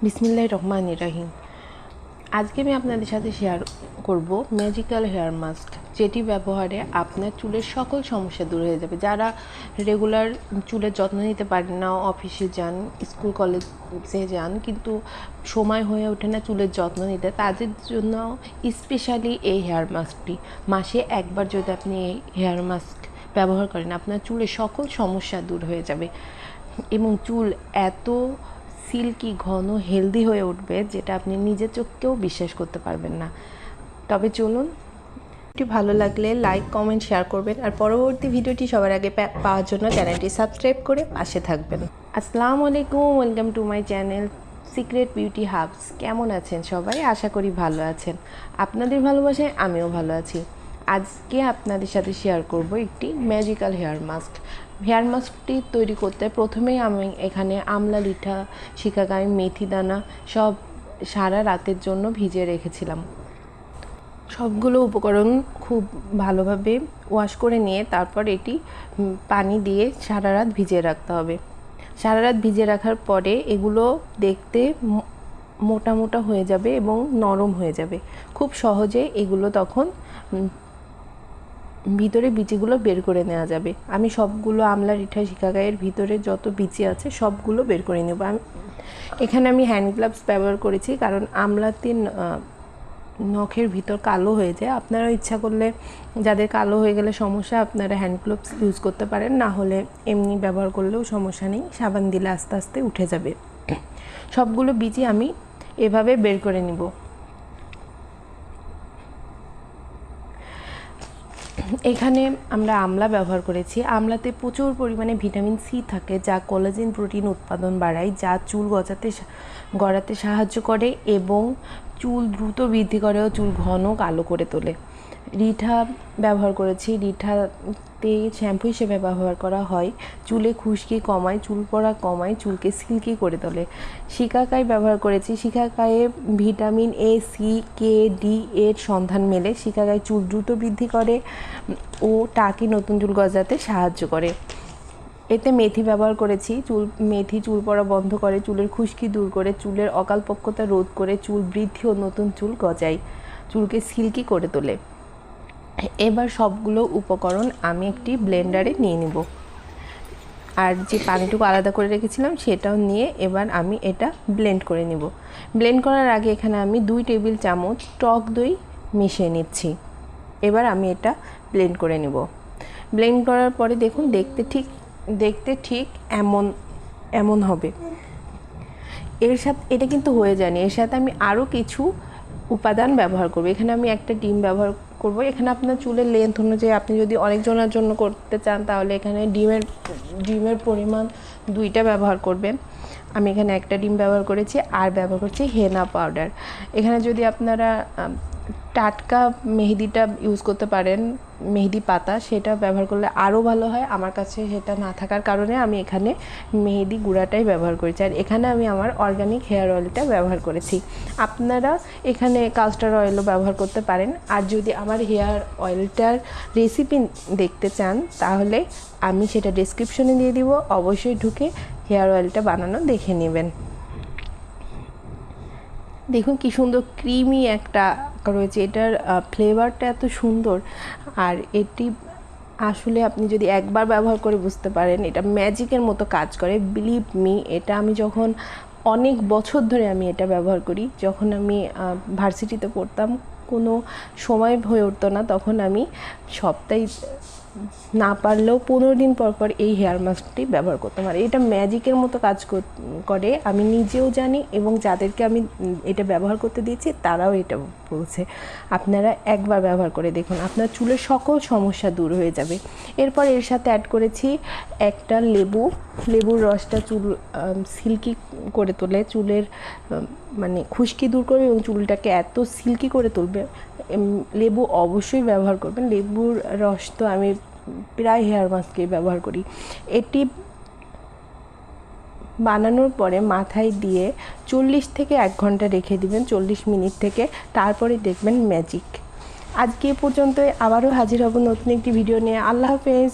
বিসমিল্লাহির রহমানির রহিম। আজকে আমি আপনাদের সাথে শেয়ার করব ম্যাজিক্যাল হেয়ার মাস্ক, যেটি ব্যবহারে আপনার চুলের সকল সমস্যা দূর হয়ে যাবে। যারা রেগুলার চুলের যত্ন নিতে পারেন না, অফিসে যান, স্কুল কলেজে যান, কিন্তু সময় হয়ে ওঠে না চুলের যত্ন নিতে, তাদের জন্য স্পেশালি এই হেয়ার মাস্কটি। মাসে একবার যদি আপনি এই হেয়ার মাস্ক ব্যবহার করেন, আপনার চুলের সকল সমস্যা দূর হয়ে যাবে এবং চুল এত সিল্কি, ঘন, হেলদি হয়ে উঠবে যেটা আপনি নিজের চোখকেও বিশ্বাস করতে পারবেন না। তবে চলুন, ভিডিওটি ভালো লাগলে লাইক, কমেন্ট, শেয়ার করবেন আর পরবর্তী ভিডিওটি সবার আগে পাওয়ার জন্য চ্যানেলটি সাবস্ক্রাইব করে পাশে থাকবেন। আসসালামু আলাইকুম, welcome to my channel secret beauty hubs. কেমন আছেন সবাই? আশা করি ভালো আছেন। আপনাদের ভালোবাসায় আমিও ভালো আছি। আজকে আপনাদের সাথে শেয়ার করব একটি ম্যাজিক্যাল হেয়ার মাস্ক। হেয়ার মাস্কটি তৈরি করতে প্রথমেই আমি এখানে আমলা, রিঠা, শিকাকাই, মেথি দানা সব সারা রাতের জন্য ভিজিয়ে রেখেছিলাম। সবগুলো উপকরণ খুব ভালোভাবে ওয়াশ করে নিয়ে তারপর এটি পানি দিয়ে সারা রাত ভিজিয়ে রাখতে হবে। সারা রাত ভিজিয়ে রাখার পরে এগুলো দেখতে মোটা মোটা হয়ে যাবে এবং নরম হয়ে যাবে। খুব সহজে এগুলো তখন ভিতরে বিচিগুলো বের করে নেওয়া যাবে। আমি সবগুলো আমলা, রিঠা, শিকাকাইয়ের ভিতরে যত বিচি আছে সবগুলো বের করে নেব। এখানে আমি হ্যান্ড গ্লাভস ব্যবহার করেছি, কারণ আমলাতে নখের ভিতর কালো হয়ে যায়। আপনারা ইচ্ছা করলে, যাদের কালো হয়ে গেলে সমস্যা, আপনারা হ্যান্ড গ্লাভস ইউজ করতে পারেন, না হলে এমনি ব্যবহার করলেও সমস্যা নেই, সাবান দিলে আস্তে আস্তে উঠে যাবে। সবগুলো বিচি আমি এভাবে বের করে নিব। এখানে আমরা আমলা ব্যবহার করেছি। আমলাতে প্রচুর পরিমাণে ভিটামিন সি থাকে, যা কোলাজেন প্রোটিন উৎপাদন বাড়ায়, যা চুল গড়াতে সাহায্য করে এবং চুল দ্রুত বৃদ্ধি করে ও চুল ঘন কালো করে তোলে। রিঠা ব্যবহার করেছি। রিঠাতে শ্যাম্পু হিসেবে ব্যবহার করা হয়, চুলে খুশকি কমায়, চুল পড়া কমায়, চুলকে সিল্কি করে তোলে। শিকাকাই ব্যবহার করেছি। শিকাকাইয়ে vitamin A, C, K, D এর সন্ধান মেলে। শিকাকাই চুল দ্রুত বৃদ্ধি করে ও টাকি নতুন চুল গজাতে সাহায্য করে। এতে মেথি ব্যবহার করেছি। মেথি চুল পড়া বন্ধ করে, চুলের খুশকি দূর করে, চুলের অকালপক্কতা রোধ করে, চুল বৃদ্ধি ও নতুন চুল গজায়, চুলকে সিল্কি করে তোলে। এবার সবগুলো উপকরণ আমি একটি ব্লেন্ডারে নিয়ে নিব, আর যে পানিটুকু আলাদা করে রেখেছিলাম সেটাও নিয়ে এবার আমি এটা ব্লেন্ড করে নিব। ব্লেন্ড করার আগে এখানে আমি 2 টেবিল চামচ টক দই মিশিয়ে নিচ্ছি। এবার আমি এটা ব্লেন্ড করে নিব। ব্লেন্ড করার পরে দেখুন, দেখতে ঠিক এমন হবে। এর সাথে এটা কিন্তু হয়ে যায়নি, এর সাথে আমি আরও কিছু উপাদান ব্যবহার করব। এখানে আমি একটা ডিম ব্যবহার করব। এখানে আপনার চুলের লেন্থ অনুযায়ী, আপনি যদি অনেকজনের জন্য করতে চান তাহলে এখানে ডিমের পরিমাণ 2টা ব্যবহার করবেন। আমি এখানে একটা ডিম ব্যবহার করেছি আর ব্যবহার করছি হেনা পাউডার। এখানে যদি আপনারা টাটকা মেহেদিটা ইউজ করতে পারেন, মেহেদি পাতা, সেটা ব্যবহার করলে আরও ভালো হয়। আমার কাছে সেটা না থাকার কারণে আমি এখানে মেহেদি গুঁড়াটাই ব্যবহার করেছি। আর এখানে আমি আমার অর্গানিক হেয়ার অয়েলটা ব্যবহার করেছি। আপনারা এখানে কাস্টার অয়েলও ব্যবহার করতে পারেন। আর যদি আমার হেয়ার অয়েলটার রেসিপি দেখতে চান তাহলে আমি সেটা ডেসক্রিপশনে দিয়ে দিব, অবশ্যই ঢুকে হেয়ার অয়েলটা বানানো দেখে নেবেন। দেখুন কি সুন্দর ক্রিমি একটা রয়েছে, এটার ফ্লেভারটা এত সুন্দর। আর এটি আসলে আপনি যদি একবার ব্যবহার করে বুঝতে পারেন, এটা ম্যাজিকের মতো কাজ করে। বিলিভ মি, এটা আমি যখন অনেক বছর ধরে আমি এটা ব্যবহার করি। যখন আমি ভার্সিটিতে পড়তাম, কোনো সময় হয়ে উঠতো না, তখন আমি সপ্তাহে না পারলেও 15 দিন পর পর এই হেয়ার মাস্কটি ব্যবহার করতাম। আর এটা ম্যাজিকের মতো কাজ করে, আমি নিজেও জানি এবং যাদেরকে আমি এটা ব্যবহার করতে দিয়েছি তারাও এটা বলছে। আপনারা একবার ব্যবহার করে দেখুন, আপনার চুলের সকল সমস্যা দূর হয়ে যাবে। এরপর এর সাথে অ্যাড করেছি একটা লেবুর রসটা চুল সিল্কি করে তোলে, চুলের মানে খুশকি দূর করবে এবং চুলটাকে এত সিল্কি করে তুলবে। লেবু অবশ্যই ব্যবহার করবেন। লেবুর রস তো আমি প্রায় হেয়ার মাস্কে ব্যবহার করি। এটি বানানোর পরে মাথায় দিয়ে 40 থেকে 1 ঘন্টা রেখে দিবেন, 40 মিনিট থেকে, তারপরে দেখবেন ম্যাজিক। আজকে এ পর্যন্তই, আবারও হাজির হব নতুন একটি ভিডিও নিয়ে। আল্লাহ হাফেজ।